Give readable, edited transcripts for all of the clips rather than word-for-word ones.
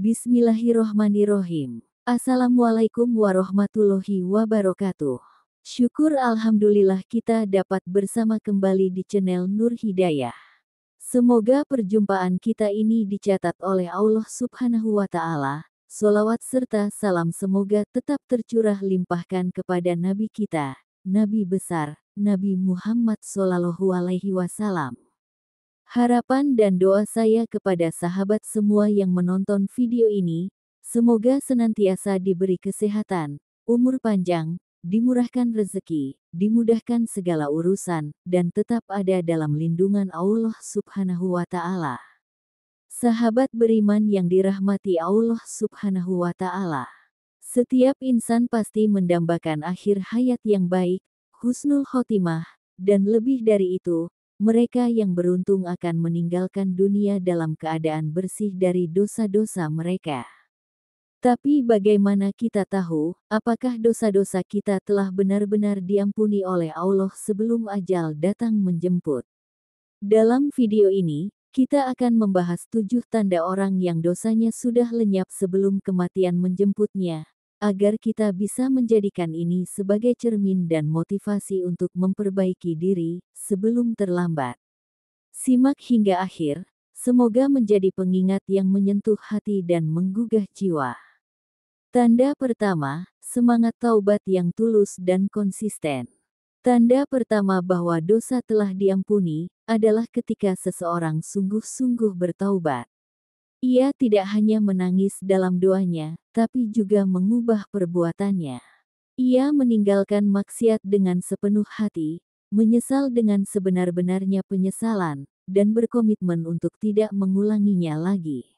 Bismillahirrohmanirrohim. Assalamualaikum warahmatullahi wabarakatuh. Syukur alhamdulillah kita dapat bersama kembali di channel Nur Hidayah. Semoga perjumpaan kita ini dicatat oleh Allah Subhanahu wa Ta'ala. Sholawat serta salam semoga tetap tercurah limpahkan kepada Nabi kita, Nabi besar, Nabi Muhammad Shallallahu Alaihi Wasallam. Harapan dan doa saya kepada sahabat semua yang menonton video ini, semoga senantiasa diberi kesehatan, umur panjang, dimurahkan rezeki, dimudahkan segala urusan, dan tetap ada dalam lindungan Allah Subhanahu wa Ta'ala. Sahabat beriman yang dirahmati Allah Subhanahu wa Ta'ala. Setiap insan pasti mendambakan akhir hayat yang baik, husnul khotimah, dan lebih dari itu, mereka yang beruntung akan meninggalkan dunia dalam keadaan bersih dari dosa-dosa mereka. Tapi bagaimana kita tahu, apakah dosa-dosa kita telah benar-benar diampuni oleh Allah sebelum ajal datang menjemput? Dalam video ini, kita akan membahas 7 tanda orang yang dosanya sudah lenyap sebelum kematian menjemputnya, agar kita bisa menjadikan ini sebagai cermin dan motivasi untuk memperbaiki diri sebelum terlambat. Simak hingga akhir, semoga menjadi pengingat yang menyentuh hati dan menggugah jiwa. Tanda pertama, semangat taubat yang tulus dan konsisten. Tanda pertama bahwa dosa telah diampuni adalah ketika seseorang sungguh-sungguh bertaubat. Ia tidak hanya menangis dalam doanya, tapi juga mengubah perbuatannya. Ia meninggalkan maksiat dengan sepenuh hati, menyesal dengan sebenar-benarnya penyesalan, dan berkomitmen untuk tidak mengulanginya lagi.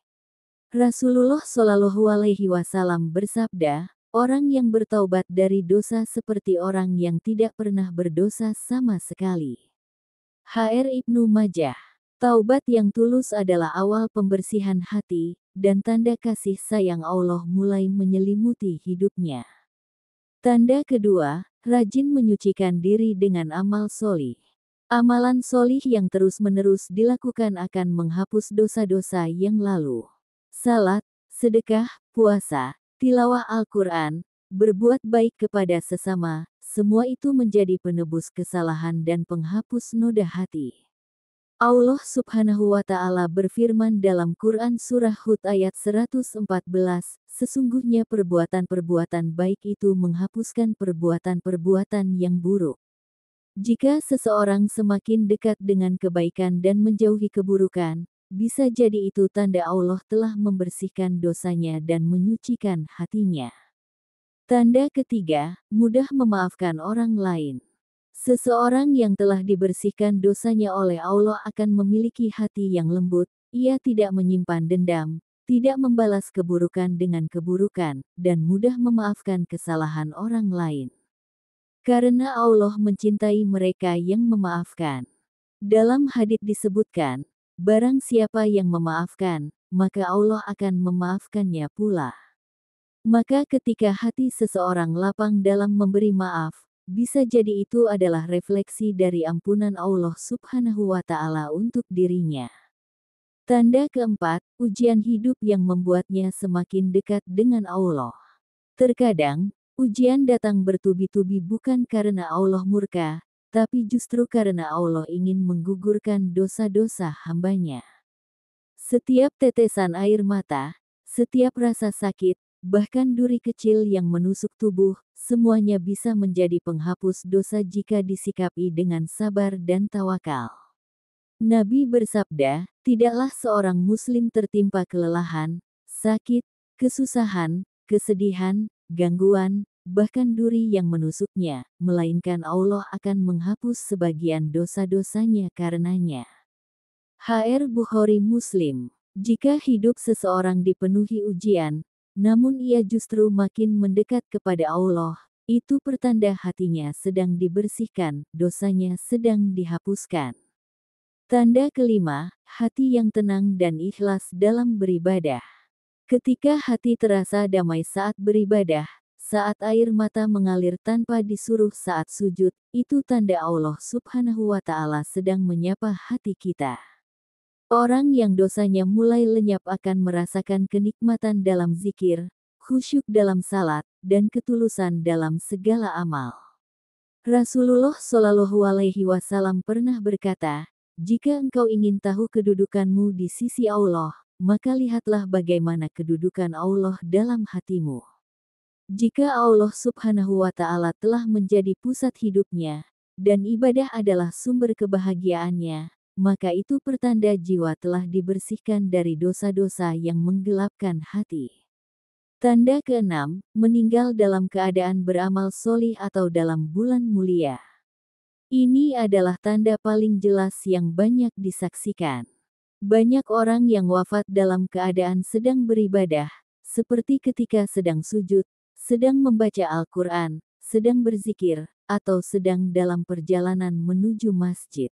Rasulullah Shallallahu Alaihi Wasallam bersabda, orang yang bertaubat dari dosa seperti orang yang tidak pernah berdosa sama sekali. Hr Ibnu Majah. Taubat yang tulus adalah awal pembersihan hati, dan tanda kasih sayang Allah mulai menyelimuti hidupnya. Tanda kedua, rajin menyucikan diri dengan amal solih. Amalan solih yang terus-menerus dilakukan akan menghapus dosa-dosa yang lalu. Salat, sedekah, puasa, tilawah Al-Quran, berbuat baik kepada sesama, semua itu menjadi penebus kesalahan dan penghapus noda hati. Allah Subhanahu wa Ta'ala berfirman dalam Quran Surah Hud ayat 114, sesungguhnya perbuatan-perbuatan baik itu menghapuskan perbuatan-perbuatan yang buruk. Jika seseorang semakin dekat dengan kebaikan dan menjauhi keburukan, bisa jadi itu tanda Allah telah membersihkan dosanya dan menyucikan hatinya. Tanda ketiga, mudah memaafkan orang lain. Seseorang yang telah dibersihkan dosanya oleh Allah akan memiliki hati yang lembut, ia tidak menyimpan dendam, tidak membalas keburukan dengan keburukan, dan mudah memaafkan kesalahan orang lain. Karena Allah mencintai mereka yang memaafkan. Dalam hadits disebutkan, barang siapa yang memaafkan, maka Allah akan memaafkannya pula. Maka ketika hati seseorang lapang dalam memberi maaf, bisa jadi itu adalah refleksi dari ampunan Allah Subhanahu wa Ta'ala untuk dirinya. Tanda keempat, ujian hidup yang membuatnya semakin dekat dengan Allah. Terkadang, ujian datang bertubi-tubi bukan karena Allah murka, tapi justru karena Allah ingin menggugurkan dosa-dosa hambanya. Setiap tetesan air mata, setiap rasa sakit, bahkan duri kecil yang menusuk tubuh, semuanya bisa menjadi penghapus dosa jika disikapi dengan sabar dan tawakal. Nabi bersabda, tidaklah seorang muslim tertimpa kelelahan, sakit, kesusahan, kesedihan, gangguan, bahkan duri yang menusuknya, melainkan Allah akan menghapus sebagian dosa-dosanya karenanya. Hr Bukhari Muslim. Jika hidup seseorang dipenuhi ujian, namun ia justru makin mendekat kepada Allah, itu pertanda hatinya sedang dibersihkan, dosanya sedang dihapuskan. Tanda kelima, hati yang tenang dan ikhlas dalam beribadah. Ketika hati terasa damai saat beribadah, saat air mata mengalir tanpa disuruh saat sujud, itu tanda Allah Subhanahu wa Ta'ala sedang menyapa hati kita. Orang yang dosanya mulai lenyap akan merasakan kenikmatan dalam zikir, khusyuk dalam salat, dan ketulusan dalam segala amal. Rasulullah Shallallahu Alaihi Wasallam pernah berkata, "Jika engkau ingin tahu kedudukanmu di sisi Allah, maka lihatlah bagaimana kedudukan Allah dalam hatimu. Jika Allah Subhanahu wa Ta'ala telah menjadi pusat hidupnya, dan ibadah adalah sumber kebahagiaannya, maka itu pertanda jiwa telah dibersihkan dari dosa-dosa yang menggelapkan hati." Tanda keenam, meninggal dalam keadaan beramal solih atau dalam bulan mulia. Ini adalah tanda paling jelas yang banyak disaksikan. Banyak orang yang wafat dalam keadaan sedang beribadah, seperti ketika sedang sujud, sedang membaca Al-Quran, sedang berzikir, atau sedang dalam perjalanan menuju masjid.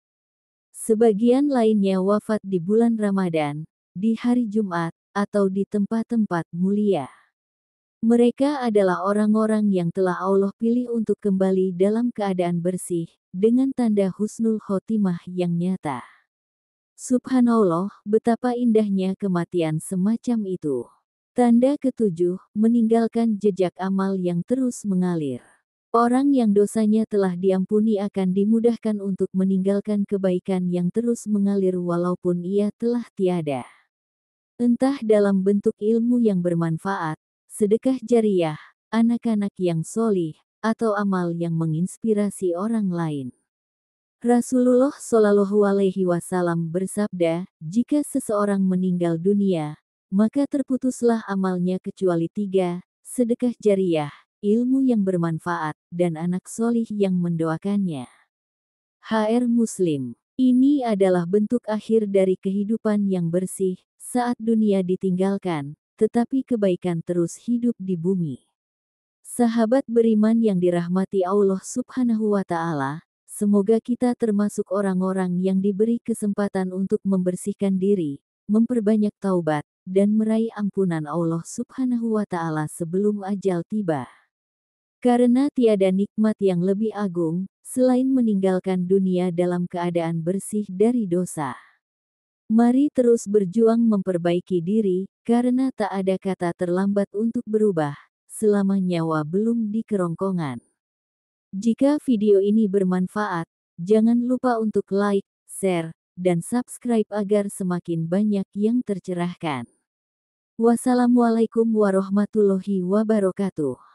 Sebagian lainnya wafat di bulan Ramadan, di hari Jumat, atau di tempat-tempat mulia. Mereka adalah orang-orang yang telah Allah pilih untuk kembali dalam keadaan bersih, dengan tanda husnul khotimah yang nyata. Subhanallah, betapa indahnya kematian semacam itu. Tanda ketujuh, meninggalkan jejak amal yang terus mengalir. Orang yang dosanya telah diampuni akan dimudahkan untuk meninggalkan kebaikan yang terus mengalir walaupun ia telah tiada. Entah dalam bentuk ilmu yang bermanfaat, sedekah jariyah, anak-anak yang solih, atau amal yang menginspirasi orang lain. Rasulullah Shallallahu Alaihi Wasallam bersabda, jika seseorang meninggal dunia, maka terputuslah amalnya kecuali 3, sedekah jariyah, ilmu yang bermanfaat, dan anak solih yang mendoakannya. HR Muslim. Ini adalah bentuk akhir dari kehidupan yang bersih, saat dunia ditinggalkan, tetapi kebaikan terus hidup di bumi. Sahabat beriman yang dirahmati Allah Subhanahu wa Ta'ala, semoga kita termasuk orang-orang yang diberi kesempatan untuk membersihkan diri, memperbanyak taubat, dan meraih ampunan Allah Subhanahu wa Ta'ala sebelum ajal tiba. Karena tiada nikmat yang lebih agung, selain meninggalkan dunia dalam keadaan bersih dari dosa. Mari terus berjuang memperbaiki diri, karena tak ada kata terlambat untuk berubah, selama nyawa belum di kerongkongan. Jika video ini bermanfaat, jangan lupa untuk like, share, dan subscribe agar semakin banyak yang tercerahkan. Wassalamualaikum warahmatullahi wabarakatuh.